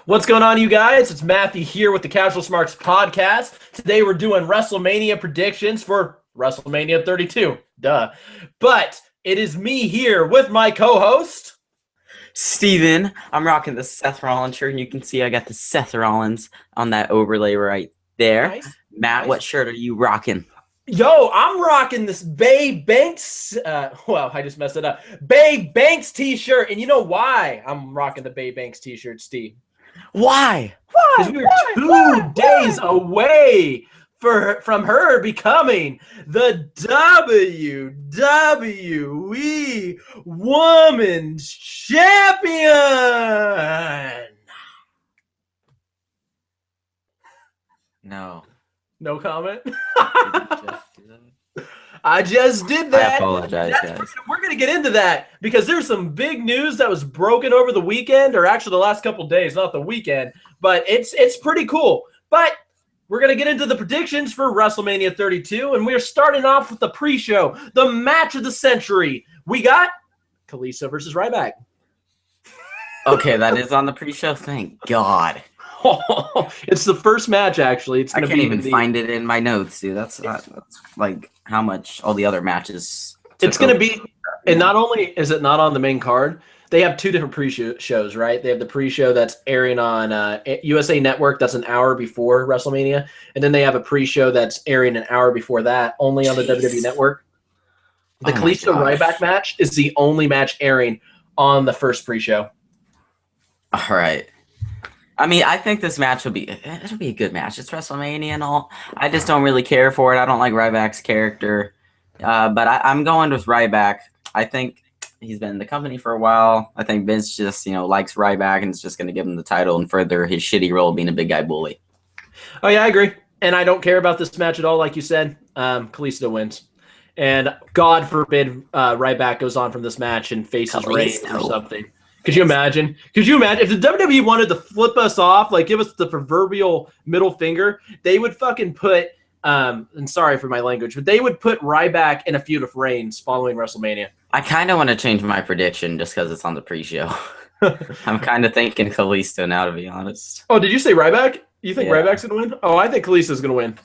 What's going on, you guys? It's Matthew here with the Casual Smarks podcast. Today we're doing WrestleMania predictions for WrestleMania 32. Duh. But it is me here with my co-host, Steven. I'm rocking the Seth Rollins shirt, and you can see I got the Seth Rollins on that overlay right there. Nice. Matt, Nice. what shirt are you rocking? Yo, I'm rocking this B.A.D Banks, I just messed it up. B.A.D Banks t-shirt, and you know why I'm rocking the B.A.D Banks t-shirt, Steve? Why? Because we were two days away from her becoming the WWE Women's Champion. No. No comment? I just did that. I apologize, guys. We're going to get into that because there's some big news that was broken over the weekend, or actually the last couple of days, not the weekend, but it's pretty cool. But we're going to get into the predictions for WrestleMania 32, and we're starting off with the pre-show, the match of the century. We got Kalisto versus Ryback. Okay, that is on the pre-show. Thank God. It's the first match, actually. I can't even find it in my notes, dude. That's like how much all the other matches. It's going to be, and not only is it not on the main card, they have two different pre-shows, right? They have the pre-show that's airing on USA Network. That's an hour before WrestleMania. And then they have a pre-show that's airing an hour before that, only on the WWE Network. The Kalisto Ryback match is the only match airing on the first pre-show. All right. I mean, I think this match it'll be a good match. It's WrestleMania and all. I just don't really care for it. I don't like Ryback's character. But I'm going with Ryback. I think he's been in the company for a while. I think Vince just, likes Ryback and is just going to give him the title and further his shitty role being a big guy bully. Oh, yeah, I agree. And I don't care about this match at all, like you said. Kalisto wins. And God forbid Ryback goes on from this match and faces Reigns or something. Could you imagine? If the WWE wanted to flip us off, like give us the proverbial middle finger, they would fucking put, and sorry for my language, but they would put Ryback in a feud with Reigns following WrestleMania. I kind of want to change my prediction just because it's on the pre-show. I'm kind of thinking Kalisto now, to be honest. Oh, did you say Ryback? You think Ryback's going to win? Oh, I think Kalisto's going to win.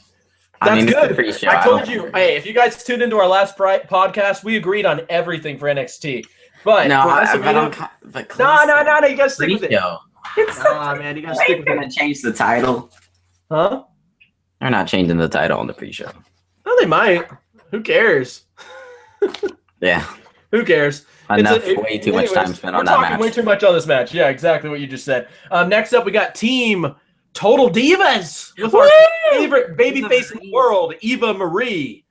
That's good. I told you, hey, if you guys tuned into our last podcast, we agreed on everything for NXT. But no, you gotta stick with it. Man, you gotta stick with it. Gonna change the title, huh? They're not changing the title on the pre-show. No, they might. Who cares? Yeah. Who cares? Way too much time spent on that match. We're talking way too much on this match. Yeah, exactly what you just said. Next up, we got Team Total Divas with our favorite babyface in the world, Eva Marie.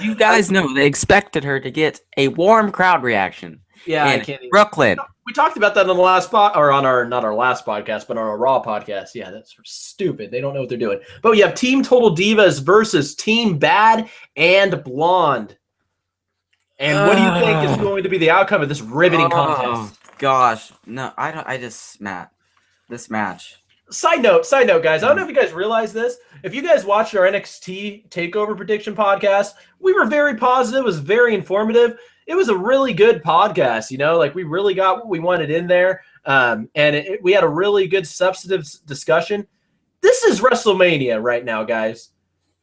You guys know they expected her to get a warm crowd reaction. Yeah, in Brooklyn. We talked about that on the last or on our not our last podcast, but on our Raw podcast. Yeah, that's stupid. They don't know what they're doing. But we have Team Total Divas versus Team B.A.D and Blonde. And what do you think is going to be the outcome of this riveting contest? Oh gosh, no, I don't. Matt, this match. Side note, guys. I don't know if you guys realize this. If you guys watched our NXT TakeOver prediction podcast, we were very positive. It was very informative. It was a really good podcast. Like we really got what we wanted in there. And we had a really good substantive discussion. This is WrestleMania right now, guys.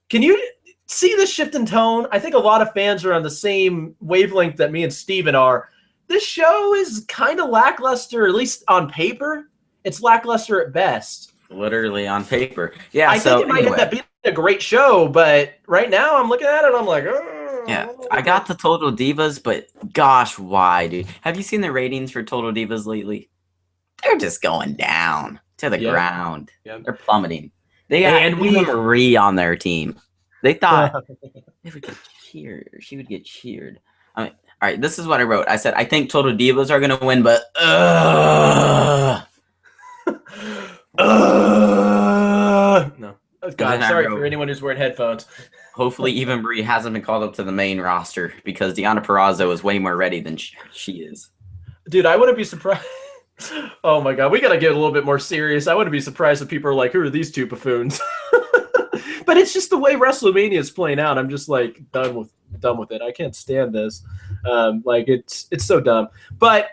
Can you see the shift in tone? I think a lot of fans are on the same wavelength that me and Steven are. This show is kind of lackluster, at least on paper. It's lackluster at best. Literally on paper. Yeah, I think it might end up being a great show, but right now I'm looking at it, I'm like, yeah, I got the Total Divas, but gosh, why, dude? Have you seen the ratings for Total Divas lately? They're just going down to the ground. Yeah. They're plummeting. They got Eva Marie on their team. They thought they would get cheered. She would get cheered. All right, this is what I wrote. I said, I think Total Divas are going to win, but no. God, sorry for anyone who's wearing headphones. Hopefully, Eva Marie hasn't been called up to the main roster because Deonna Purrazzo is way more ready than she is. Dude, I wouldn't be surprised. Oh my God, we got to get a little bit more serious. I wouldn't be surprised if people are like, who are these two buffoons? But it's just the way WrestleMania is playing out. I'm just like done with it. I can't stand this. It's so dumb. But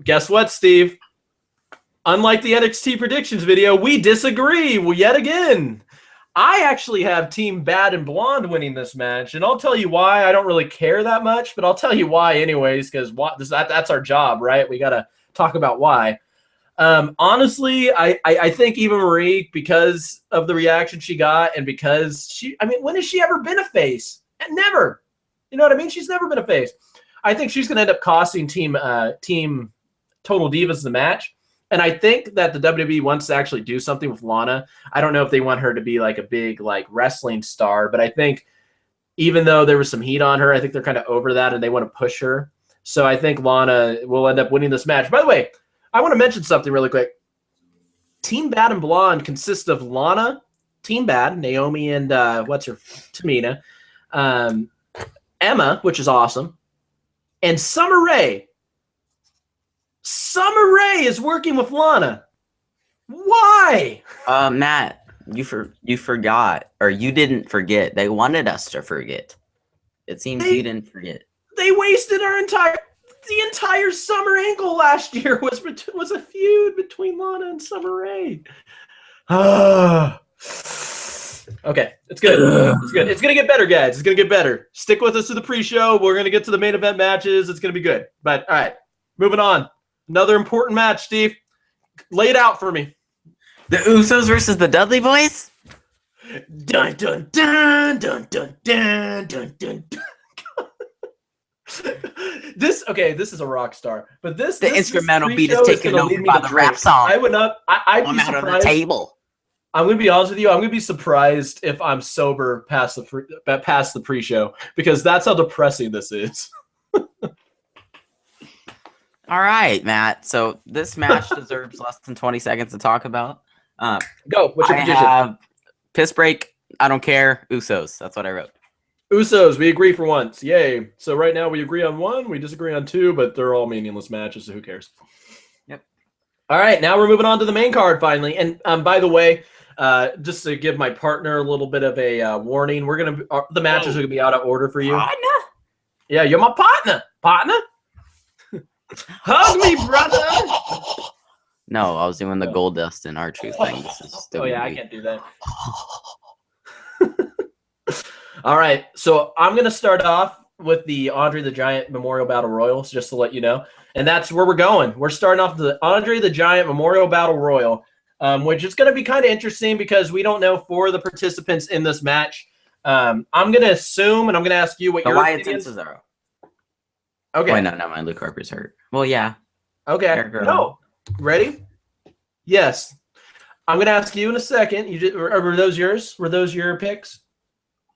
guess what, Steve? unlike the NXT predictions video, we disagree yet again. I actually have Team Bad and Blonde winning this match, and I'll tell you why. I don't really care that much, but I'll tell you why anyways, because that's our job, right? We got to talk about why. Honestly, I think Eva Marie, because of the reaction she got, and because when has she ever been a face? Never. You know what I mean? She's never been a face. I think she's going to end up costing Team Total Divas the match. And I think that the WWE wants to actually do something with Lana. I don't know if they want her to be like a big wrestling star, but I think even though there was some heat on her, I think they're kind of over that and they want to push her. So I think Lana will end up winning this match. By the way, I want to mention something really quick. Team Bad and Blonde consists of Lana, Team Bad, Naomi, and Tamina, Emma, which is awesome, and Summer Rae. Summer Rae is working with Lana. Why? Matt, you forgot, or you didn't forget. They wanted us to forget. It seems you didn't forget. They wasted the entire Summer angle last year was a feud between Lana and Summer Rae. Okay, it's good. It's good. It's gonna get better, guys. It's gonna get better. Stick with us to the pre-show. We're gonna get to the main event matches. It's gonna be good. But all right, moving on. Another important match, Steve. Lay it out for me. The Usos versus the Dudley Boys? Dun dun dun dun dun dun dun dun. This is a rock star, but the instrumental beat is taken over by the rap song. I'd be surprised. Out of the table. I'm gonna be honest with you. I'm gonna be surprised if I'm sober past the pre-show, because that's how depressing this is. All right, Matt. So this match deserves less than 20 seconds to talk about. Go. What's your prediction? I have piss break. I don't care. Usos. That's what I wrote. Usos. We agree for once. Yay. So right now we agree on one. We disagree on two, but they're all meaningless matches, so who cares? Yep. All right. Now we're moving on to the main card finally. And by the way, just to give my partner a little bit of a warning, the matches are gonna be out of order for you. Partner? Yeah, you're my partner. Partner? Hug me, brother. No, I was doing the gold dust and R-Truth thing. This is still I can't do that. All right, so I'm going to start off with the Andre the Giant Memorial Battle Royal, just to let you know. And that's where we're going. We're starting off the Andre the Giant Memorial Battle Royal, which is going to be kind of interesting because we don't know for the participants in this match. I'm going to assume, and I'm going to ask you what your Wyatt opinion is. and Cesaro. Okay. Wait, no, my Luke Harper's hurt. Well, yeah. Okay. No. Ready? Yes. I'm going to ask you in a second. Were those yours? Were those your picks?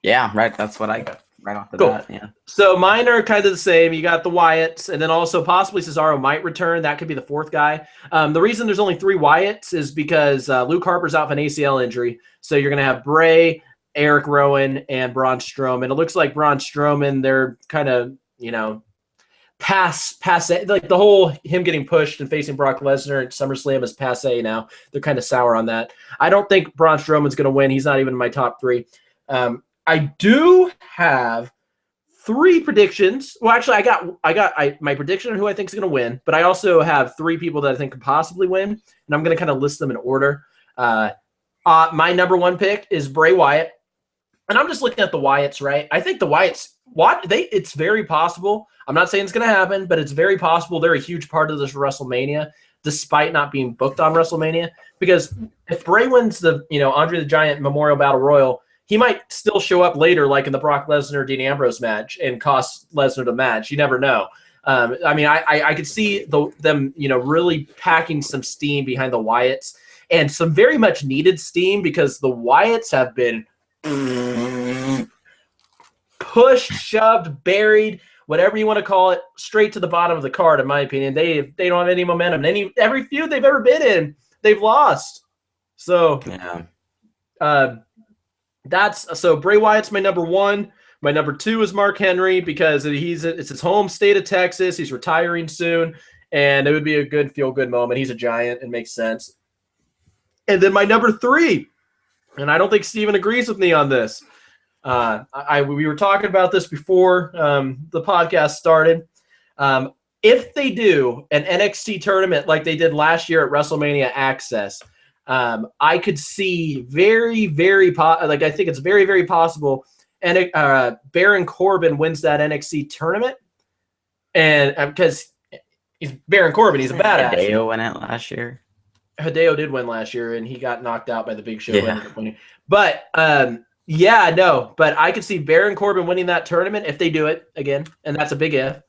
Yeah, right. That's what I got right off the bat. Yeah. So mine are kind of the same. You got the Wyatts, and then also possibly Cesaro might return. That could be the fourth guy. The reason there's only 3 Wyatts is because Luke Harper's out with an ACL injury. So you're going to have Bray, Eric Rowan, and Braun Strowman. It looks like Braun Strowman, they're kind of, passe, like the whole him getting pushed and facing Brock Lesnar at SummerSlam is passe now. They're kind of sour on that. I don't think Braun Strowman's going to win. He's not even in my top 3. I do have 3 predictions. Well, actually, I got my prediction on who I think is going to win, but I also have 3 people that I think could possibly win, and I'm going to kind of list them in order. My number 1 pick is Bray Wyatt, and I'm just looking at the Wyatts, right? I think the Wyatts, it's very possible. I'm not saying it's going to happen, but it's very possible they're a huge part of this WrestleMania, despite not being booked on WrestleMania. Because if Bray wins the, Andre the Giant Memorial Battle Royal, he might still show up later, like in the Brock Lesnar-Dean Ambrose match, and cost Lesnar the match. You never know. I could see them, really packing some steam behind the Wyatts, and some very much needed steam, because the Wyatts have been pushed, shoved, buried, whatever you want to call it, straight to the bottom of the card, in my opinion. They don't have any momentum. Every feud they've ever been in, they've lost. So yeah. So Bray Wyatt's my number 1. My number 2 is Mark Henry, because it's his home state of Texas. He's retiring soon, and it would be a good feel-good moment. He's a giant. It makes sense. And then my number 3, and I don't think Steven agrees with me on this. We were talking about this before the podcast started. if they do an NXT tournament like they did last year at WrestleMania Access, I could see very, very I think it's very, very possible. And Baron Corbin wins that NXT tournament, and because he's Baron Corbin, he's a badass. Hideo won it last year. Hideo did win last year, and he got knocked out by the Big Show. Yeah. But but I could see Baron Corbin winning that tournament if they do it again, and that's a big if.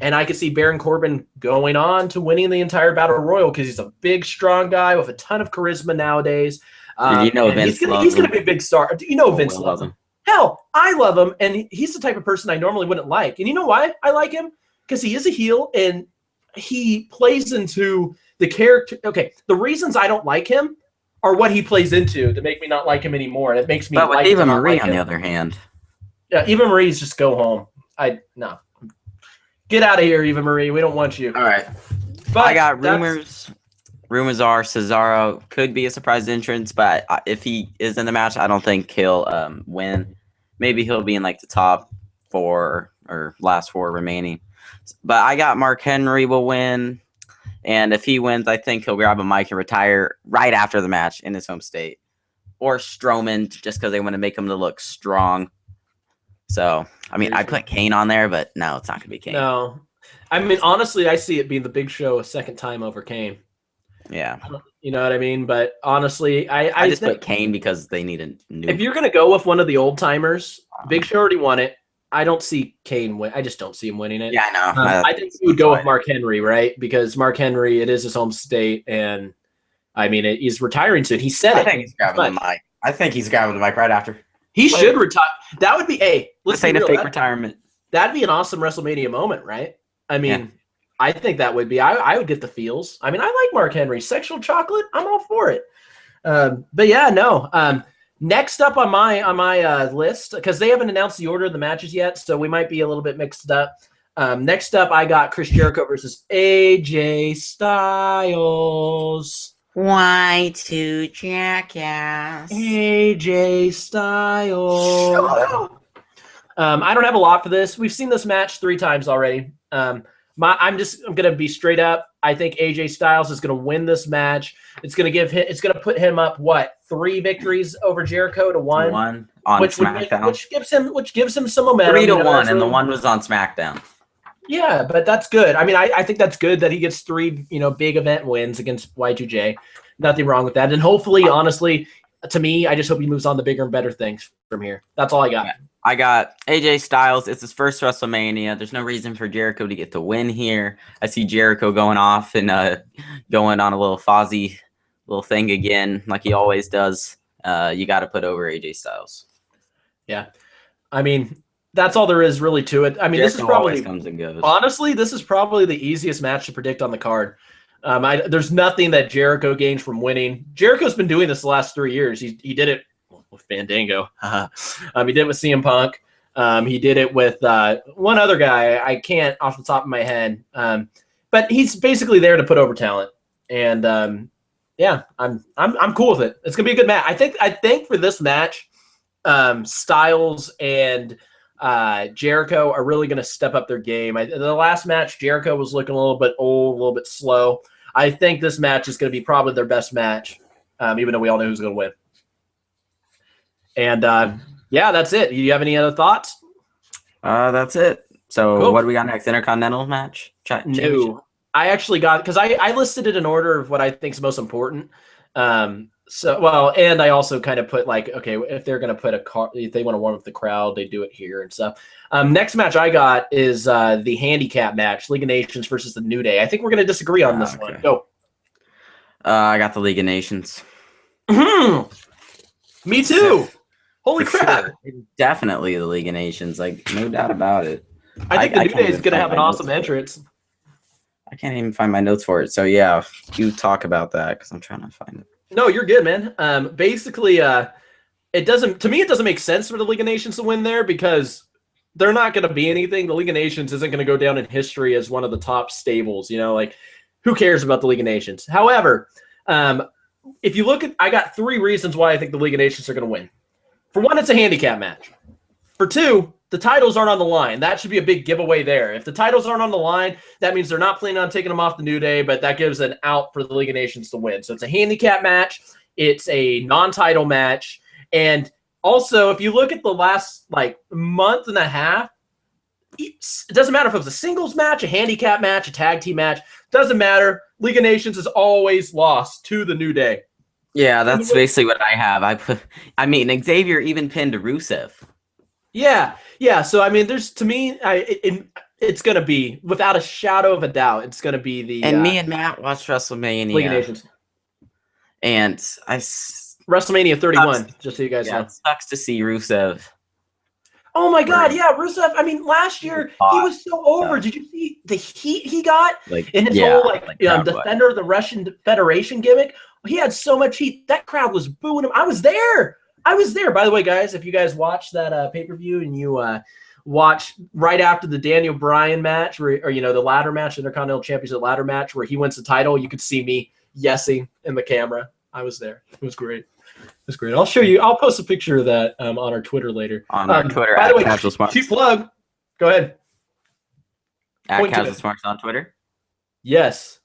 And I could see Baron Corbin going on to winning the entire Battle Royal because he's a big, strong guy with a ton of charisma nowadays. Vince he's going to be a big star. Vince loves him. Hell, I love him, and he's the type of person I normally wouldn't like. And you know why I like him? Because he is a heel, and he plays into the character. Okay, the reasons I don't like him are what he plays into to make me not like him anymore, and it makes me. But with Eva Marie, on the other hand, yeah, Eva Marie's just go home. No. Get out of here, Eva Marie. We don't want you. All right. But I got rumors. Rumors are Cesaro could be a surprise entrance, but if he is in the match, I don't think he'll win. Maybe he'll be in like the top 4 or last 4 remaining. But I got Mark Henry will win. And if he wins, I think he'll grab a mic and retire right after the match in his home state. Or Strowman, just because they want to make him to look strong. So, I mean, I put Kane on there, but no, it's not going to be Kane. No. I mean, honestly, I see it being the Big Show a second time over Kane. Yeah. You know what I mean? But honestly, I just put Kane because they need a new... If you're going to go with one of the old timers, Big Show already won it. I don't see Kane win. I just don't see him winning it. Yeah, I know. I think he would go with Mark Henry, right? Because Mark Henry, it is his home state, and I mean, he's retiring soon. He said I think he's grabbing the mic. I think he's grabbing the mic right after. He should retire. That would be let's say the fake retirement. That'd be an awesome WrestleMania moment, right? I mean, I think that would be. I would get the feels. I mean, I like Mark Henry. Sexual chocolate, I'm all for it. But yeah, no. Next up on my list, because they haven't announced the order of the matches yet, so we might be a little bit mixed up. Next up, I got Chris Jericho versus AJ Styles. Y2 jackass. AJ Styles. I don't have a lot for this. We've seen this match 3 times already. I'm gonna be straight up. I think AJ Styles is gonna win this match. It's gonna put him up 3 victories over Jericho to 1. 1 on SmackDown, which gives him some momentum. 3-1, and the 1 was on SmackDown. Yeah, but that's good. I mean, I think that's good that he gets 3, big event wins against Y2J. Nothing wrong with that. And hopefully, honestly, to me, I just hope he moves on to bigger and better things from here. That's all I got. Yeah. I got AJ Styles. It's his first WrestleMania. There's no reason for Jericho to get the win here. I see Jericho going off and going on a little Fozzy little thing again, like he always does. You got to put over AJ Styles. Yeah. I mean, that's all there is really to it. I mean, Jericho this is probably always comes and goes. Honestly, this is probably the easiest match to predict on the card. There's nothing that Jericho gains from winning. Jericho's been doing this the last 3 years. He did it with Fandango. He did it with CM Punk. He did it with one other guy. I can't off the top of my head. But he's basically there to put over talent. And I'm cool with it. It's gonna be a good match. I think for this match, Styles and Jericho are really going to step up their game. The last match, Jericho was looking a little bit old, a little bit slow. I think this match is going to be probably their best match, even though we all know who's going to win. And, that's it. Do you have any other thoughts? That's it. So cool. What do we got next? Intercontinental match? No. I actually got, because I listed it in order of what I think is most important. And I also kind of put okay, if they're going to put if they want to warm up the crowd, they do it here and stuff. Next match I got is the handicap match, League of Nations versus the New Day. I think we're going to disagree on this one. Go. I got the League of Nations. Me too. Holy crap. Sure. Definitely the League of Nations. No doubt about it. I think the New Day is going to have an awesome entrance. I can't even find my notes for it. So, yeah, you talk about that because I'm trying to find it. No, you're good, man. Basically, it doesn't make sense for the League of Nations to win there because they're not going to be anything. The League of Nations isn't going to go down in history as one of the top stables. Who cares about the League of Nations? However, if you look at, I got 3 reasons why I think the League of Nations are going to win. For one, it's a handicap match. For 2, the titles aren't on the line. That should be a big giveaway there. If the titles aren't on the line, that means they're not planning on taking them off the New Day, but that gives an out for the League of Nations to win. So it's a handicap match. It's a non-title match. And also, if you look at the last month and a half, it doesn't matter if it was a singles match, a handicap match, a tag team match. Doesn't matter. League of Nations has always lost to the New Day. Yeah, that's basically what I have. Xavier even pinned Rusev. Yeah. So I mean, there's it's gonna be without a shadow of a doubt. It's gonna be the. And me and Matt watched WrestleMania. League of Nations. And WrestleMania 31. Just so you guys know. It sucks to see Rusev. Oh my God, yeah, Rusev. I mean, last year he was so over. Did you see the heat he got in his whole defender of the Russian Federation gimmick? He had so much heat. That crowd was booing him. I was there. By the way, guys, if you guys watch that pay-per-view and you watch right after the Daniel Bryan match, or the ladder match, Intercontinental Championship ladder match, where he wins the title, you could see me yesing in the camera. I was there. It was great. That's great. I'll show you. I'll post a picture of that on our Twitter later. On our Twitter, by the way, Casual Smarks. Chief plug. Go ahead. At Casual Smarks on Twitter. Yes.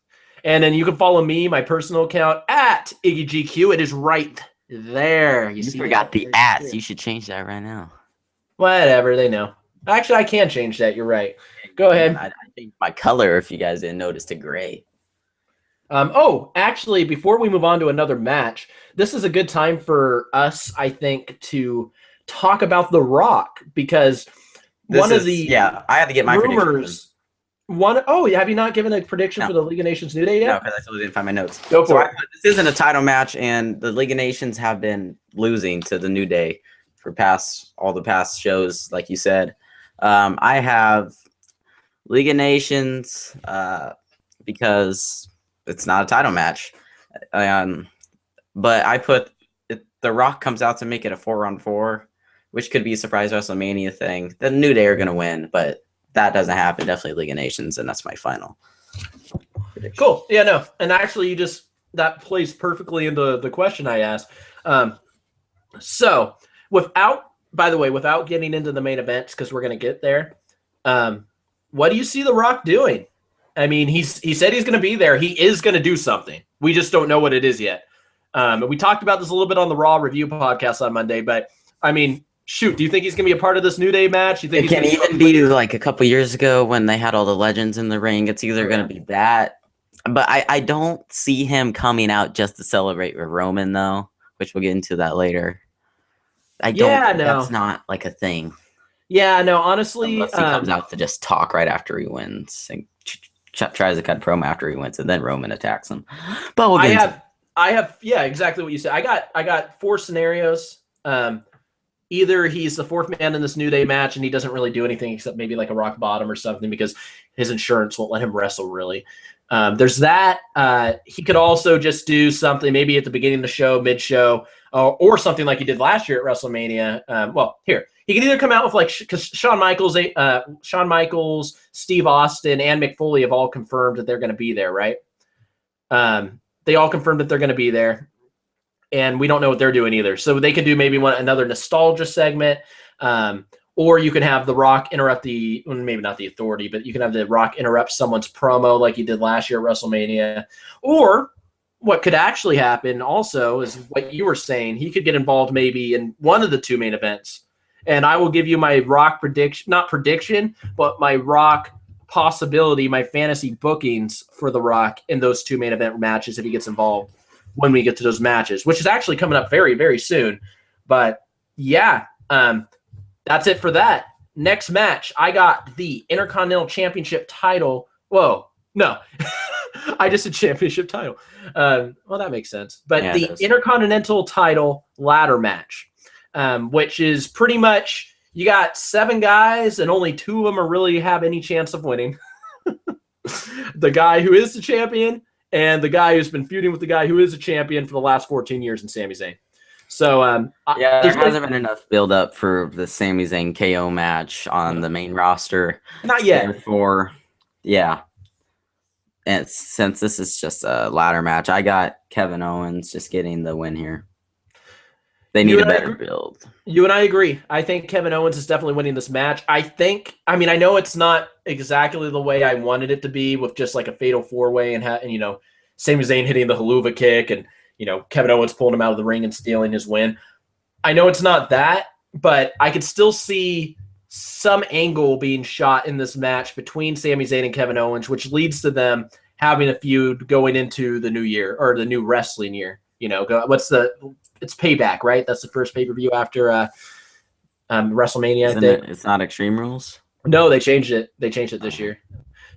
And then you can follow me, my personal account, at IggyGQ. It is right there. You forgot the ats. You should change that right now. Whatever. They know. Actually, I can change that. You're right. Go ahead. I think my color, if you guys didn't notice, to gray. Actually, before we move on to another match, this is a good time for us, I think, to talk about The Rock, because I had to get my rumors. Have you not given a prediction for the League of Nations New Day yet? No, because I still didn't find my notes. Go for it. This isn't a title match, and the League of Nations have been losing to the New Day for all the past shows, like you said. I have League of Nations because it's not a title match. But I put The Rock comes out to make it a 4-on-4, which could be a surprise WrestleMania thing. The New Day are going to win, but that doesn't happen. Definitely League of Nations, and that's my final prediction. Cool. Yeah, no. And actually, that plays perfectly into the question I asked. So, without getting into the main events, because we're going to get there, what do you see The Rock doing? I mean, he said he's going to be there. He is going to do something. We just don't know what it is yet. We talked about this a little bit on the Raw review podcast on Monday, but I mean, shoot, do you think he's going to be a part of this New Day match? You think it can even be like a couple years ago when they had all the legends in the ring? It's either going to be that, but I don't see him coming out just to celebrate with Roman, though, which we'll get into that later. That's not like a thing. Yeah, no, honestly. Unless he comes out to just talk right after he wins and tries to cut a promo after he wins, and then Roman attacks him. But we'll get I have exactly what you said. I got 4 scenarios. Either he's the 4th man in this New Day match and he doesn't really do anything except maybe like a rock bottom or something because his insurance won't let him wrestle really. There's that. He could also just do something maybe at the beginning of the show, mid-show, or something like he did last year at WrestleMania. He can either come out with because Shawn Michaels, Steve Austin, and Mick Foley have all confirmed that they're going to be there, right? They all confirmed that they're going to be there. And we don't know what they're doing either. So they could do maybe another nostalgia segment, or you can have The Rock interrupt maybe not the Authority, but you can have The Rock interrupt someone's promo like he did last year at WrestleMania. Or what could actually happen also is what you were saying. He could get involved maybe in one of the 2 main events. And I will give you my Rock not prediction, but my Rock possibility, my fantasy bookings for The Rock in those 2 main event matches if he gets involved when we get to those matches, which is actually coming up very, very soon. But yeah, that's it for that. Next match, I got the Intercontinental Championship title. Whoa, no. I just said championship title. Well, that makes sense. But the Intercontinental title ladder match, which is pretty much you got 7 guys and only 2 of them are really have any chance of winning. The guy who is the champion and the guy who's been feuding with the guy who is a champion for the last 14 years in Sami Zayn. So there hasn't been enough build up for the Sami Zayn KO match on the main roster. Not yet. Therefore, yeah. And since this is just a ladder match, I got Kevin Owens just getting the win here. They need a better build. You and I agree. I think Kevin Owens is definitely winning this match. I know it's not exactly the way I wanted it to be with just like a fatal 4-way and Sami Zayn hitting the haluva kick and, Kevin Owens pulling him out of the ring and stealing his win. I know it's not that, but I could still see some angle being shot in this match between Sami Zayn and Kevin Owens, which leads to them having a feud going into the new year or the new wrestling year. It's Payback, right? That's the first pay-per-view after WrestleMania. It's not Extreme Rules? No, they changed it. They changed it this year.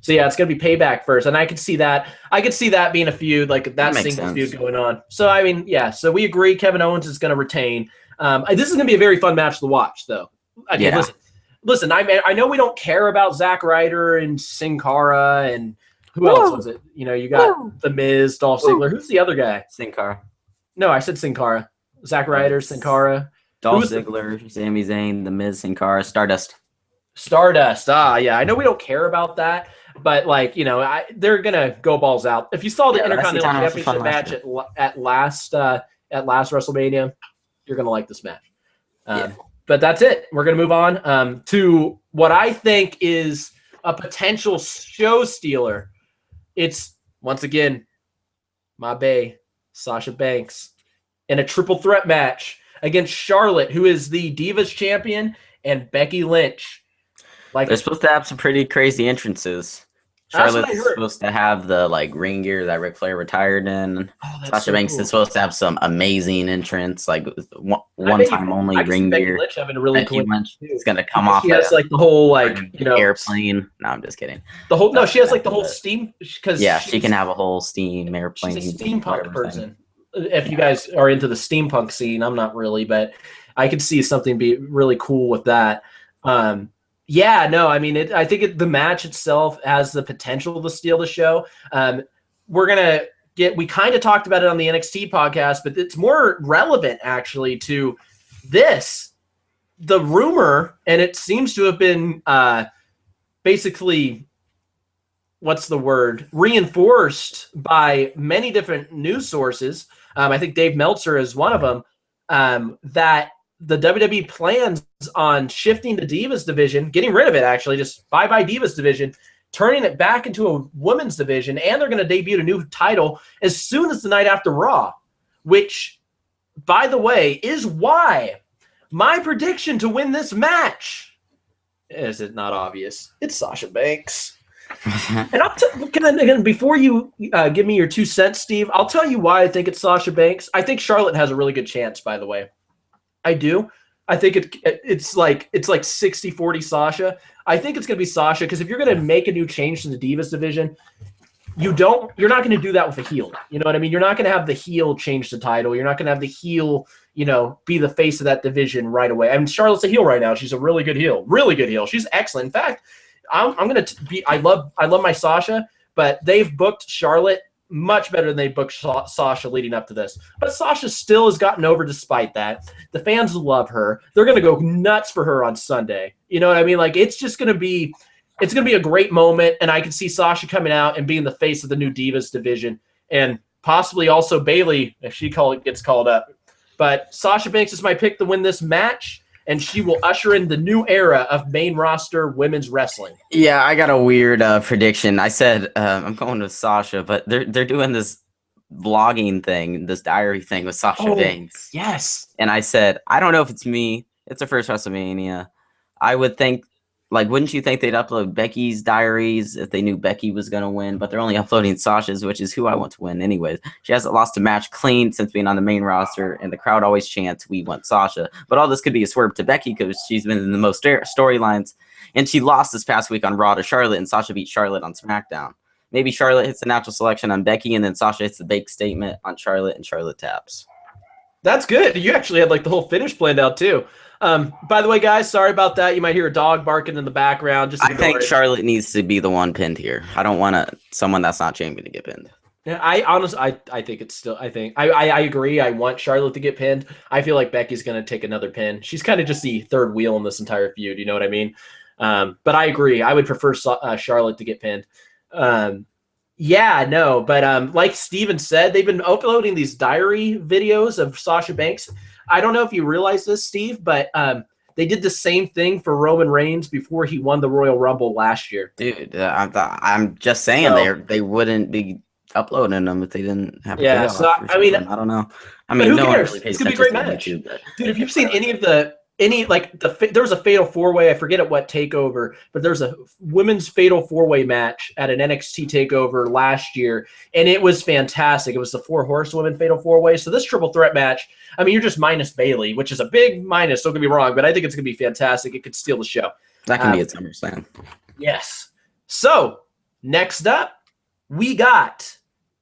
So yeah, it's gonna be Payback first, and I could see that. I could see that being a feud, like that single feud going on. So I mean, yeah. So we agree. Kevin Owens is gonna retain. This is gonna be a very fun match to watch, though. Okay, yeah. Listen. I know we don't care about Zack Ryder and Sin Cara and who else was it? You got The Miz, Dolph Ziggler. Who's the other guy? Sin Cara. No, I said Sin Cara. Zack Ryder, Sin Cara. Dolph Ziggler, Sami Zayn, The Miz, Sin Cara, Stardust. Yeah. I know we don't care about that, but they're gonna go balls out. If you saw the Intercontinental Championship match at last WrestleMania, you're gonna like this match. But that's it. We're gonna move on to what I think is a potential show stealer. It's once again my bae, Sasha Banks, in a triple threat match against Charlotte, who is the Divas champion, and Becky Lynch. They're supposed to have some pretty crazy entrances. Charlotte's supposed to have the ring gear that Ric Flair retired in. Sasha Banks is supposed to have some amazing entrance, one time only ring gear. Lynch having a really cool Lynch is gonna come off. She has the whole airplane. No, I'm just kidding. She has the whole steam she can have a whole steam airplane. She's a steampunk person. If you guys are into the steampunk scene, I'm not really, but I could see something be really cool with that. I think the match itself has the potential to steal the show. We kind of talked about it on the NXT podcast, but it's more relevant actually to this. The rumor, and it seems to have been basically, reinforced by many different news sources. I think Dave Meltzer is one of them, that the WWE plans on shifting the Divas division, getting rid of it actually, just bye-bye Divas division, turning it back into a women's division, and they're going to debut a new title as soon as the night after Raw, which, by the way, is why my prediction to win this match, is it not obvious? It's Sasha Banks. And before you give me your 2 cents, Steve, I'll tell you why I think it's Sasha Banks. I think Charlotte has a really good chance, by the way. I do. I think it's like 60-40 Sasha. I think it's going to be Sasha because if you're going to make a new change to the Divas division, you're not going to do that with a heel. You know what I mean? You're not going to have the heel change the title. You're not going to have the heel, be the face of that division right away. I mean, Charlotte's a heel right now. She's a really good heel. Really good heel. She's excellent. In fact, I'm going to be – I love my Sasha, but they've booked Charlotte much better than they booked Sasha leading up to this. But Sasha still has gotten over despite that. The fans love her. They're going to go nuts for her on Sunday. You know what I mean? It's just going to be – it's going to be a great moment, and I can see Sasha coming out and being the face of the new Divas division, and possibly also Bayley if she gets called up. But Sasha Banks is my pick to win this match, and she will usher in the new era of main roster women's wrestling. Yeah, I got a weird prediction. I said I'm going with Sasha, but they're doing this vlogging thing, this diary thing with Sasha Banks. Yes. And I said, I don't know if it's me. It's her first WrestleMania. I would think, wouldn't you think they'd upload Becky's diaries if they knew Becky was going to win? But they're only uploading Sasha's, which is who I want to win anyways. She hasn't lost a match clean since being on the main roster, and the crowd always chants, "We want Sasha." But all this could be a swerve to Becky because she's been in the most storylines, and she lost this past week on Raw to Charlotte, and Sasha beat Charlotte on SmackDown. Maybe Charlotte hits the natural selection on Becky, and then Sasha hits the big statement on Charlotte, and Charlotte taps. That's good. You actually had the whole finish planned out too. By the way, guys, sorry about that. You might hear a dog barking in the background. I think Charlotte needs to be the one pinned here. I don't want someone that's not champion to get pinned. Yeah, I think it's still. I agree. I want Charlotte to get pinned. I feel like Becky's going to take another pin. She's kind of just the third wheel in this entire feud. You know what I mean? But I agree. I would prefer Charlotte to get pinned. Like Steven said, they've been uploading these diary videos of Sasha Banks. I don't know if you realize this, Steve, but they did the same thing for Roman Reigns before he won the Royal Rumble last year. Dude, I'm just saying they wouldn't be uploading them if they didn't have a payoff. So I mean, I don't know. I but mean, who no cares? one really pays It's gonna be a great attention match. to YouTube, Dude, if you've seen there was a fatal 4-way, I forget at what takeover, but there's a women's fatal 4-way match at an NXT takeover last year, and it was fantastic. It was the 4 horsewomen fatal 4-way. So this triple threat match, I mean, you're just minus Bayley, which is a big minus, don't get me wrong, but I think it's gonna be fantastic. It could steal the show. That can be a SummerSlam. Yes. So next up, we got,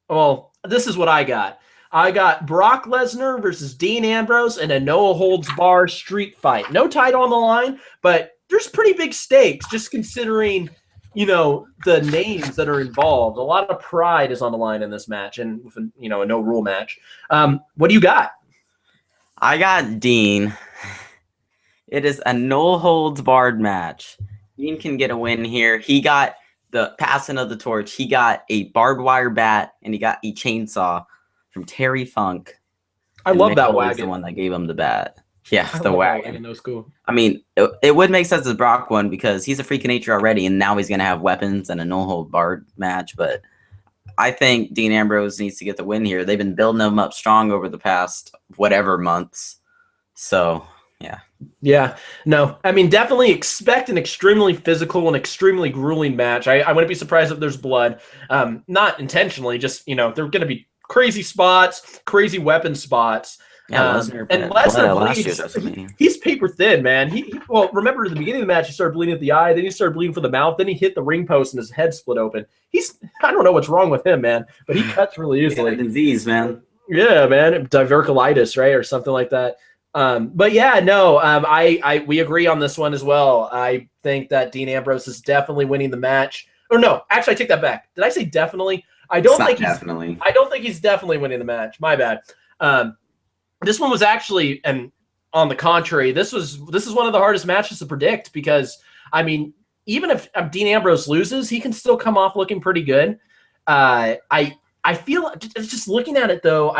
well, this is what I got. I got Brock Lesnar versus Dean Ambrose in a no-holds-bar street fight. No title on the line, but there's pretty big stakes just considering, the names that are involved. A lot of pride is on the line in this match and, a no-rule match. What do you got? I got Dean. It is a no-holds-barred match. Dean can get a win here. He got the passing of the torch. He got a barbed wire bat, and he got a chainsaw from Terry Funk. I love that wagon. The one that gave him the bat. Yeah, the wagon. That was cool. I mean, it would make sense as Brock one because he's a freak of nature already, and now he's going to have weapons and a no-hold-barred match. But I think Dean Ambrose needs to get the win here. They've been building him up strong over the past whatever months. So, yeah. Yeah, no, I mean, definitely expect an extremely physical and extremely grueling match. I wouldn't be surprised if there's blood. Not intentionally, just, they're going to be crazy spots, crazy weapon spots. Yeah, Lesnar. And Lesnar bleeds. He's paper thin, man. Well, remember at the beginning of the match, he started bleeding at the eye, then he started bleeding from the mouth, then he hit the ring post and his head split open. I don't know what's wrong with him, man, but he cuts really easily. Disease, man. Yeah, man, diverticulitis, right, or something like that. But yeah, no, we agree on this one as well. I think that Dean Ambrose is definitely winning the match. Or no, actually, I take that back. Did I say definitely? I don't think he's definitely winning the match. My bad. This one was actually, and on the contrary, this is one of the hardest matches to predict because, I mean, even if Dean Ambrose loses, he can still come off looking pretty good. I feel just looking at it though,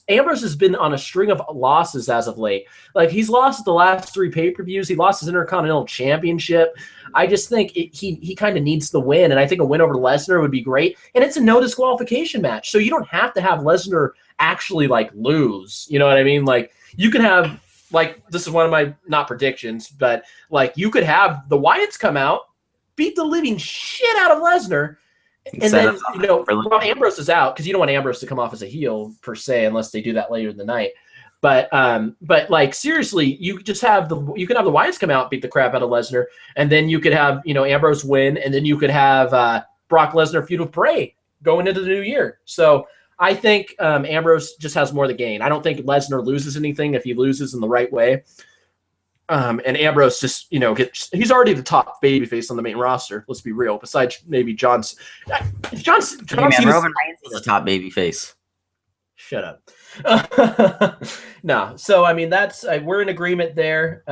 Ambrose has been on a string of losses as of late. Like he's lost the last 3 pay-per-views. He lost his Intercontinental Championship. I just think he kind of needs the win, and I think a win over Lesnar would be great. And it's a no disqualification match, so you don't have to have Lesnar actually like lose. You know what I mean? Like you can have this is one of my not predictions, but like you could have the Wyatts come out, beat the living shit out of Lesnar. And then, Ambrose is out because you don't want Ambrose to come off as a heel per se unless they do that later in the night. But like seriously, you just have the Wyatts come out, beat the crap out of Lesnar, and then you could have Ambrose win, and then you could have Brock Lesnar feud with Bray going into the new year. So I think Ambrose just has more to gain. I don't think Lesnar loses anything if he loses in the right way. And Ambrose just, he's already the top babyface on the main roster. Let's be real. Besides maybe Roman Reigns is a top babyface. Shut up. No. So, I mean, we're in agreement there.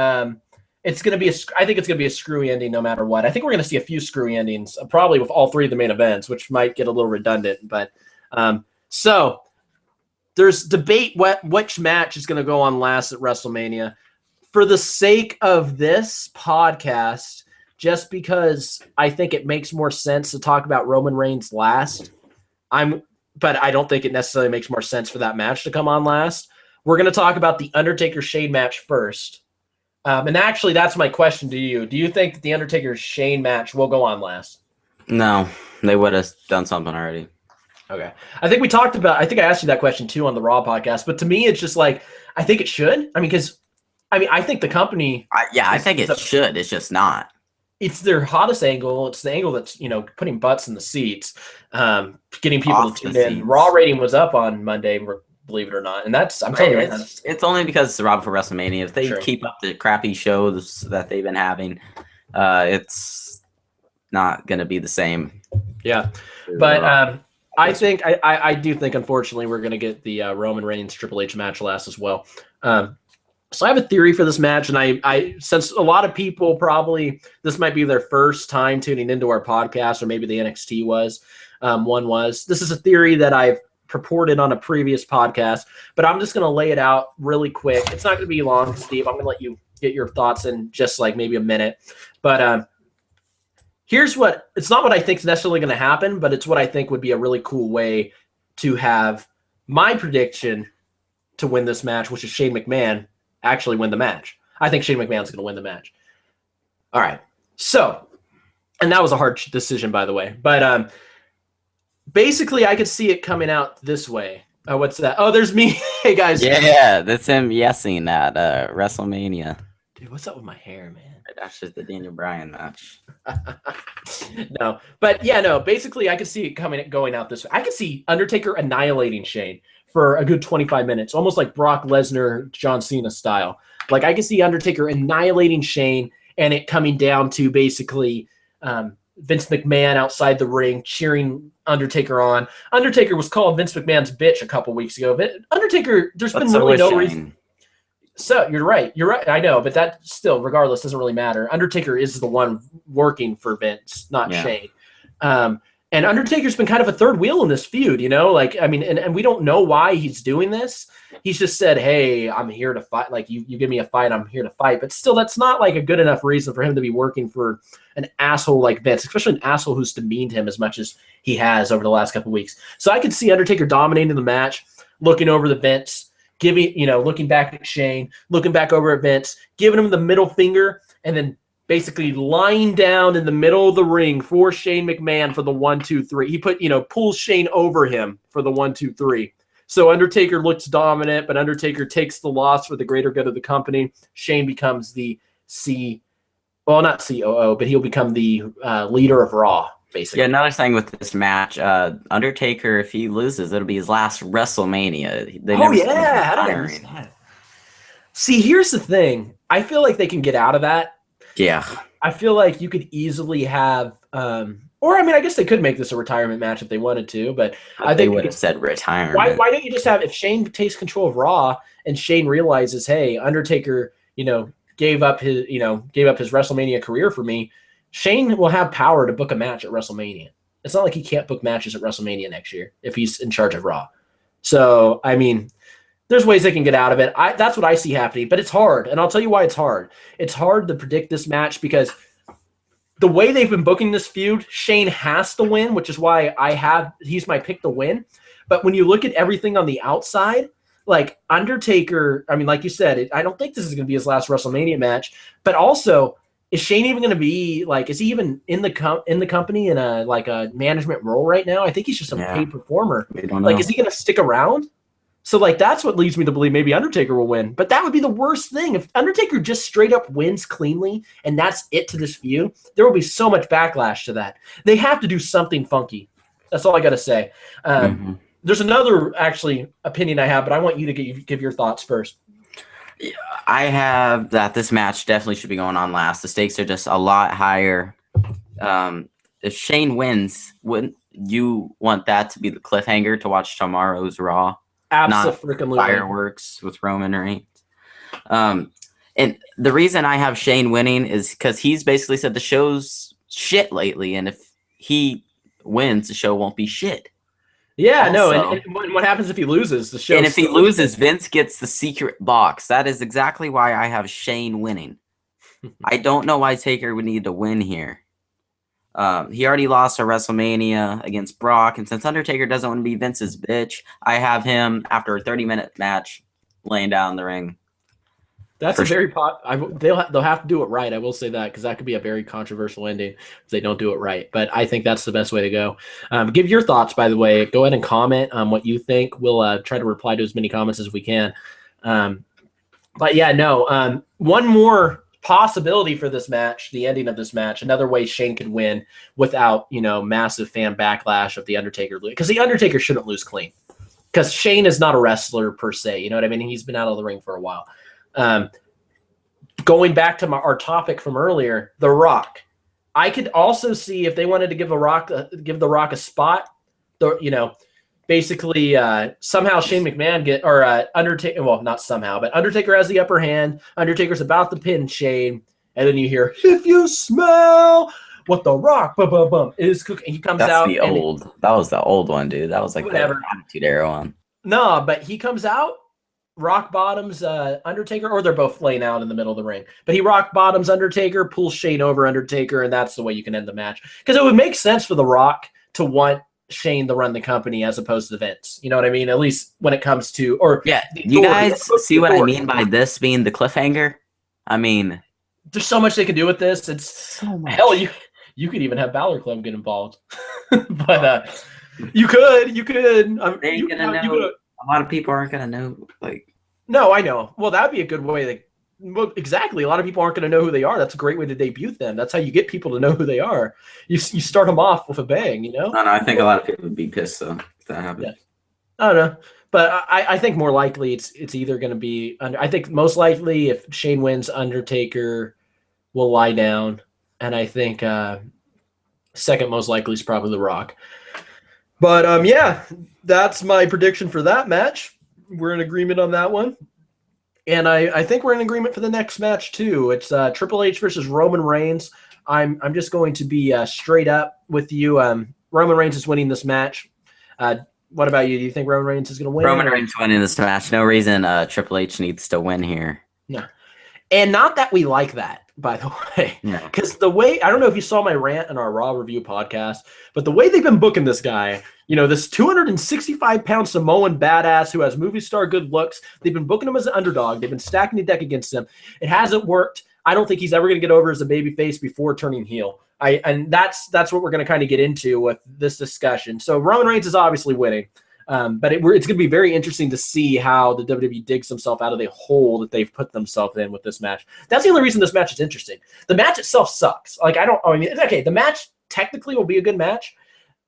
It's going to be I think it's going to be a screwy ending no matter what. I think we're going to see a few screwy endings, probably with all 3 of the main events, which might get a little redundant. But so there's debate which match is going to go on last at WrestleMania. For the sake of this podcast, just because I think it makes more sense to talk about Roman Reigns last, but I don't think it necessarily makes more sense for that match to come on last. We're going to talk about the Undertaker-Shane match first. And actually, that's my question to you. Do you think that the Undertaker-Shane match will go on last? No, they would have done something already. Okay. I think I asked you that question too on the Raw podcast, but to me, it's just like, I think it should. I think the company. I think it should. It's just not. It's their hottest angle. It's the angle that's putting butts in the seats, getting people to tune in. Raw rating was up on Monday, believe it or not, and that's I'm telling you. It's only because it's Raw for WrestleMania. If they keep up the crappy shows that they've been having, it's not going to be the same. Yeah, but I think I do think unfortunately we're going to get the Roman Reigns Triple H match last as well. So I have a theory for this match, and I since a lot of people probably this might be their first time tuning into our podcast, or maybe the NXT was. This is a theory that I've purported on a previous podcast, but I'm just going to lay it out really quick. It's not going to be long, Steve. I'm going to let you get your thoughts in just like maybe a minute. But here's what – it's not what I think is necessarily going to happen, but it's what I think would be a really cool way to have my prediction to win this match, which is Shane McMahon, actually win the match. I think Shane McMahon's going to win the match. All right. So, and that was a hard decision, by the way. But basically, I could see it coming out this way. Oh, what's that? Oh, there's me. Hey, guys. Yeah, that's him yesing at WrestleMania. Dude, what's up with my hair, man? That's just the Daniel Bryan match. No, but yeah, no. Basically, I could see it going out this way. I could see Undertaker annihilating Shane for a good 25 minutes, almost like Brock Lesnar, John Cena style. Like, I could see Undertaker annihilating Shane and it coming down to basically Vince McMahon outside the ring cheering Undertaker on. Undertaker was called Vince McMahon's bitch a couple weeks ago. But Undertaker, there's been really no reason. So you're right. I know, but that still, regardless, doesn't really matter. Undertaker is the one working for Vince, not Shane. And Undertaker's been kind of a third wheel in this feud, you know? Like, I mean, and we don't know why he's doing this. He's just said, hey, I'm here to fight. Like, you give me a fight, I'm here to fight. But still, that's not, like, a good enough reason for him to be working for an asshole like Vince, especially an asshole who's demeaned him as much as he has over the last couple of weeks. So I could see Undertaker dominating the match, looking over the Vince, looking back at Shane, looking back over at Vince, giving him the middle finger, and then basically lying down in the middle of the ring for Shane McMahon for the 1, 2, 3. He pulls Shane over him for the 1, 2, 3. So Undertaker looks dominant, but Undertaker takes the loss for the greater good of the company. Shane becomes the not COO, but he'll become the leader of Raw, basically. Yeah, another thing with this match, Undertaker, if he loses, it'll be his last WrestleMania. I didn't miss that. See, here's the thing. I feel like they can get out of that. Yeah. I feel like you could easily have I guess they could make this a retirement match if they wanted to, but I think they would have said retirement. Why don't you just have, if Shane takes control of Raw and Shane realizes, hey, Undertaker, gave up his WrestleMania career for me, Shane will have power to book a match at WrestleMania. It's not like he can't book matches at WrestleMania next year if he's in charge of Raw. So, I mean, there's ways they can get out of it. That's what I see happening, but it's hard, and I'll tell you why it's hard. It's hard to predict this match because the way they've been booking this feud, Shane has to win, which is why he's my pick to win. But when you look at everything on the outside, like Undertaker, I mean, like you said, I don't think this is going to be his last WrestleMania match, but also, is Shane even going to be like? Is he even in the company in a management role right now? I think he's just a paid performer. Like, is he going to stick around? So, like, that's what leads me to believe maybe Undertaker will win. But that would be the worst thing. If Undertaker just straight up wins cleanly and that's it to this feud, there will be so much backlash to that. They have to do something funky. That's all I got to say. There's another, actually, opinion I have, but I want you to give your thoughts first. I have that this match definitely should be going on last. The stakes are just a lot higher. If Shane wins, wouldn't you want that to be the cliffhanger to watch tomorrow's Raw? Absolutely. Not fireworks with Roman Reigns. And the reason I have Shane winning is because he's basically said the show's shit lately, and if he wins, the show won't be shit. Yeah, also, and what happens if he loses? The show. And if he loses, Vince gets the secret box. That is exactly why I have Shane winning. I don't know why Taker would need to win here. He already lost at WrestleMania against Brock, and since Undertaker doesn't want to be Vince's bitch, I have him after a 30-minute match laying down in the ring. That's a very they'll have to do it right. I will say that because that could be a very controversial ending if they don't do it right. But I think that's the best way to go. Give your thoughts, by the way. Go ahead and comment on what you think. We'll try to reply to as many comments as we can. But yeah, no. One more possibility for this match, the ending of this match, another way Shane could win without, massive fan backlash of the Undertaker, because the Undertaker shouldn't lose clean, because Shane is not a wrestler per se. You know what I mean? He's been out of the ring for a while. Going back to our topic from earlier, The Rock. I could also see if they wanted to give The Rock a spot, basically somehow Shane McMahon Undertaker. Well, not somehow, but Undertaker has the upper hand. Undertaker's about to pin Shane, and then you hear, "If you smell what the Rock is cooking. He comes out. That was the old one, dude. That was like whatever. the Attitude Era one. No, but he comes out, rock bottoms Undertaker, or they're both laying out in the middle of the ring. But he rock bottoms Undertaker, pulls Shane over Undertaker, and that's the way you can end the match. Because it would make sense for The Rock to want Shane to run the company as opposed to Vince. You know what I mean? At least when it comes to, or yeah, you guys see what I mean by this being the cliffhanger? I mean, there's so much they can do with this. It's so much. Hell, you could even have Balor Club get involved. But you could. They ain't gonna know. A lot of people aren't gonna know. Like, no, I know. Well, that'd be a good way. Well, exactly. A lot of people aren't going to know who they are. That's a great way to debut them. That's how you get people to know who they are. You start them off with a bang, you know? No, I think a lot of people would be pissed, though, if that happened. Yeah. I don't know. But I think more likely it's either going to be I think most likely if Shane wins, Undertaker will lie down. And I think second most likely is probably The Rock. But, yeah, that's my prediction for that match. We're in agreement on that one. And I think we're in agreement for the next match too. It's Triple H versus Roman Reigns. I'm just going to be straight up with you. Roman Reigns is winning this match. What about you? Do you think Roman Reigns is going to win? Roman Reigns winning this match. No reason Triple H needs to win here. No. And not that we like that, by the way. Because the way, I don't know if you saw my rant in our Raw review podcast, but the way they've been booking this guy, you know, this 265-pound Samoan badass who has movie star good looks, they've been booking him as an underdog. They've been stacking the deck against him. It hasn't worked. I don't think he's ever going to get over as a babyface before turning heel. And that's what we're going to kind of get into with this discussion. So Roman Reigns is obviously winning. But it's going to be very interesting to see how the WWE digs themselves out of the hole that they've put themselves in with this match. That's the only reason this match is interesting. The match itself sucks. The match technically will be a good match.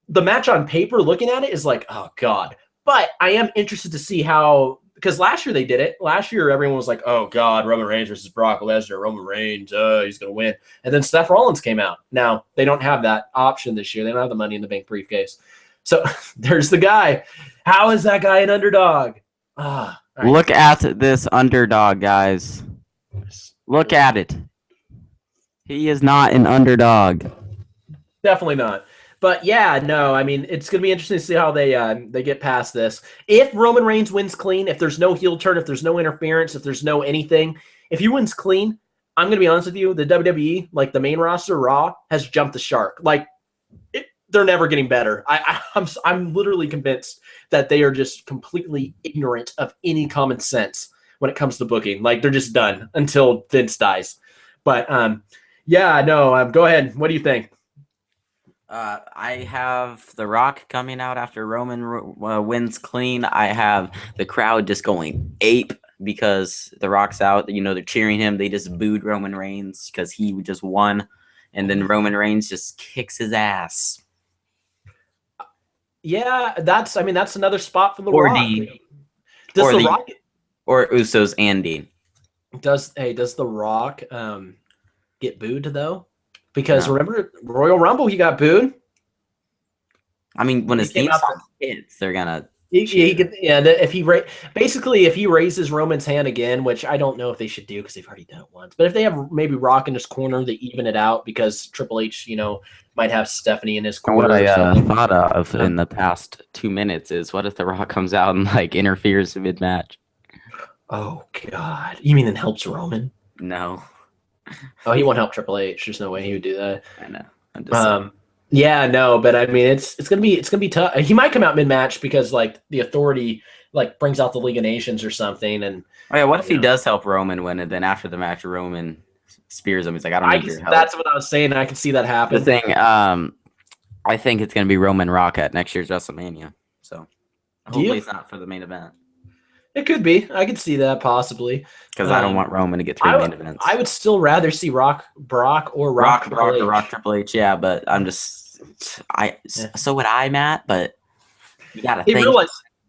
The match on paper, looking at it, is like, oh, God. But I am interested to see how, because last year they did it. Last year, everyone was like, oh, God, Roman Reigns versus Brock Lesnar. Roman Reigns, he's going to win. And then Seth Rollins came out. Now, they don't have that option this year. They don't have the Money in the Bank briefcase. So there's the guy. How is that guy an underdog? Right. Look at this underdog, guys. Look at it. He is not an underdog. Definitely not. But yeah, no, I mean, it's going to be interesting to see how they get past this. If Roman Reigns wins clean, if there's no heel turn, if there's no interference, if there's no anything, if he wins clean, I'm going to be honest with you, the WWE, like the main roster, Raw, has jumped the shark. Like, they're never getting better. I'm literally convinced that they are just completely ignorant of any common sense when it comes to booking. Like, they're just done until Vince dies. But, yeah, no, go ahead. What do you think? I have The Rock coming out after Roman wins clean. I have the crowd just going ape because The Rock's out. You know, they're cheering him. They just booed Roman Reigns because he just won. And then Roman Reigns just kicks his ass. Yeah, that's another spot for The Rock. Or Usos and Dean. Does The Rock get booed though? Because remember Royal Rumble, he got booed. I mean, when his theme song hits, they're gonna. If he raises Roman's hand again, which I don't know if they should do because they've already done it once. But if they have maybe Rock in his corner, they even it out because Triple H, might have Stephanie in his corner. What I thought of in the past 2 minutes is, what if The Rock comes out and interferes mid match? Oh God! You mean it helps Roman? No. Oh, he won't help Triple H. There's no way he would do that. I know. I'm just yeah, no, but I mean, it's gonna be tough. He might come out mid match because the Authority brings out the League of Nations or something. And what if he does help Roman win, and then after the match, Roman spears him? He's like, I don't need your help. That's what I was saying. I can see that happen. The thing, I think it's gonna be Roman Rock at next year's WrestleMania. So hopefully it's not for the main event. It could be. I could see that possibly. Because I don't want Roman to get 3 main events. I would still rather see Brock Triple H. Yeah, but I'm just so would I, Matt. But you gotta think.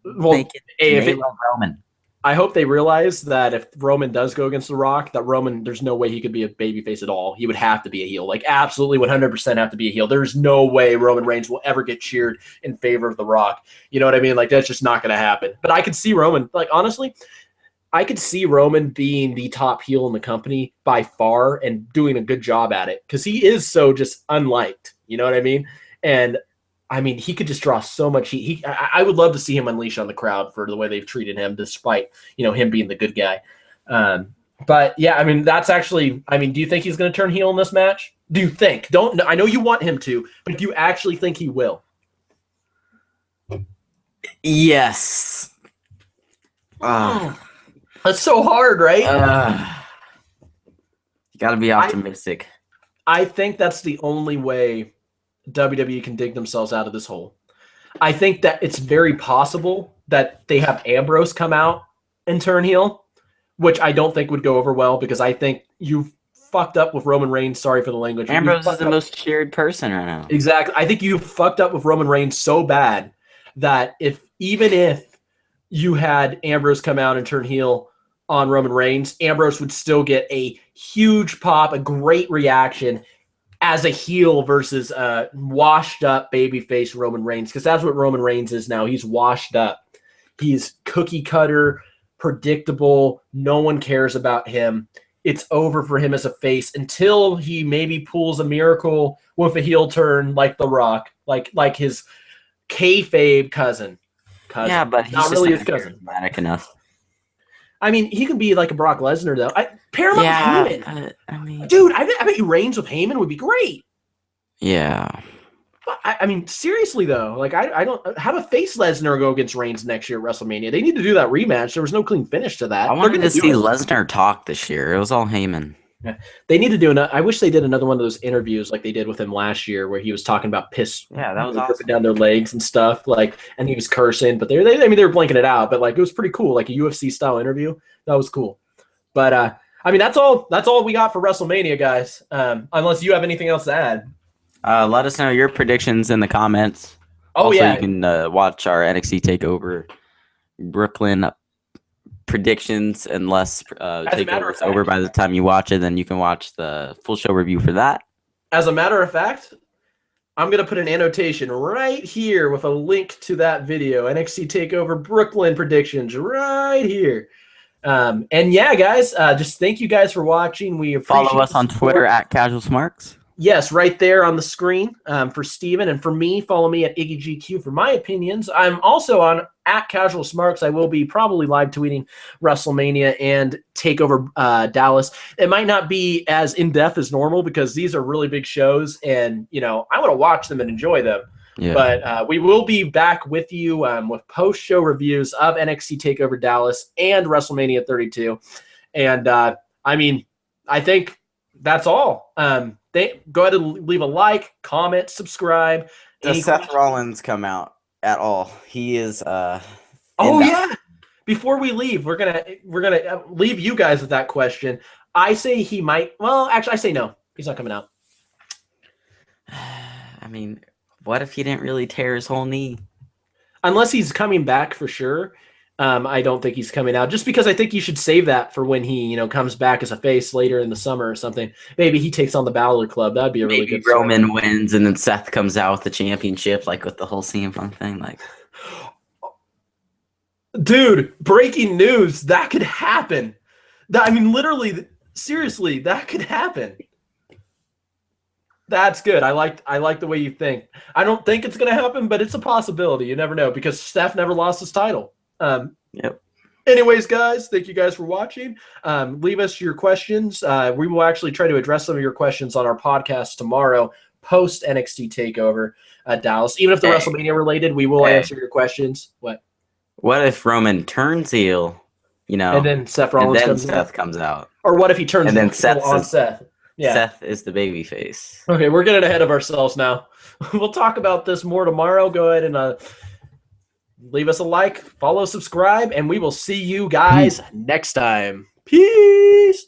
Roman. I hope they realize that if Roman does go against The Rock, that Roman, there's no way he could be a babyface at all. He would have to be a heel. Absolutely 100% have to be a heel. There's no way Roman Reigns will ever get cheered in favor of The Rock. You know what I mean? That's just not going to happen. But I could see Roman, honestly, I could see Roman being the top heel in the company by far and doing a good job at it because he is so just unliked. You know what I mean? And I mean, he could just draw so much heat. I would love to see him unleash on the crowd for the way they've treated him, despite him being the good guy. But yeah, I mean, that's actually. I mean, do you think he's going to turn heel in this match? Do you think? Don't. I know you want him to, but do you actually think he will? Yes. That's so hard, right? You got to be optimistic. I think that's the only way WWE can dig themselves out of this hole. I think that it's very possible that they have Ambrose come out and turn heel, which I don't think would go over well because I think you've fucked up with Roman Reigns. Sorry for the language. Ambrose is the most cheered person right now. Exactly. I think you fucked up with Roman Reigns so bad that even if you had Ambrose come out and turn heel on Roman Reigns, Ambrose would still get a huge pop, a great reaction as a heel versus washed up babyface Roman Reigns, because that's what Roman Reigns is now. He's washed up. He's cookie cutter, predictable. No one cares about him. It's over for him as a face until he maybe pulls a miracle with a heel turn like The Rock, like his kayfabe cousin. Yeah, but he's not really his cousin. Charismatic enough. I mean, he could be like a Brock Lesnar, though. Paramount Heyman. I mean, dude, I bet you Reigns with Heyman would be great. Yeah. I mean, seriously, though, like, I don't have a face Lesnar go against Reigns next year at WrestleMania. They need to do that rematch. There was no clean finish to that. I wanted to see Lesnar talk this year. It was all Heyman. Yeah. They need to do I wish they did another one of those interviews like they did with him last year, where he was talking about piss. Yeah, that was awesome. Down their legs and stuff, and he was cursing, but they were blanking it out, but it was pretty cool, like a UFC style interview. That was cool. But I mean, that's all we got for WrestleMania, guys. Unless you have anything else to add. Let us know your predictions in the comments. You can watch our NXT Takeover Brooklyn predictions, unless Takeover is over by the time you watch it. Then you can watch the full show review for that. As a matter of fact, I'm going to put an annotation right here with a link to that video. NXT Takeover Brooklyn predictions right here. And yeah, guys, just thank you guys for watching. We appreciate Follow us on Twitter at Casual Smarks. Yes, right there on the screen for Steven. And for me, follow me at IggyGQ for my opinions. I'm also on at Casual Smarks. I will be probably live tweeting WrestleMania and TakeOver Dallas. It might not be as in-depth as normal because these are really big shows and, I want to watch them and enjoy them. Yeah. But we will be back with you with post-show reviews of NXT TakeOver Dallas and WrestleMania 32. And, I mean, I think that's all. Go ahead and leave a like, comment, subscribe. Does Seth Rollins come out at all? He is. Yeah. Before we leave, we're gonna leave you guys with that question. I say he might. Well, actually, I say no. He's not coming out. I mean, what if he didn't really tear his whole knee? Unless he's coming back for sure. I don't think he's coming out, just because I think you should save that for when he, comes back as a face later in the summer or something. Maybe he takes on the Balor Club. That'd be a really good. Roman story. Wins, and then Seth comes out with the championship, like with the whole CM Punk thing. Like, dude, breaking news! That could happen. I mean, literally, seriously, that could happen. That's good. I like the way you think. I don't think it's gonna happen, but it's a possibility. You never know, because Seth never lost his title. Yep. Anyways, guys, thank you guys for watching. Leave us your questions. We will actually try to address some of your questions on our podcast tomorrow, post NXT Takeover Dallas. Even if they're WrestleMania related, we will answer your questions. What if Roman turns heel? And then Seth Rollins comes out. Or what if he turns and then Seth? Yeah. Seth is the baby face. Okay, we're getting ahead of ourselves now. We'll talk about this more tomorrow. Go ahead and leave us a like, follow, subscribe, and we will see you guys next time. Peace.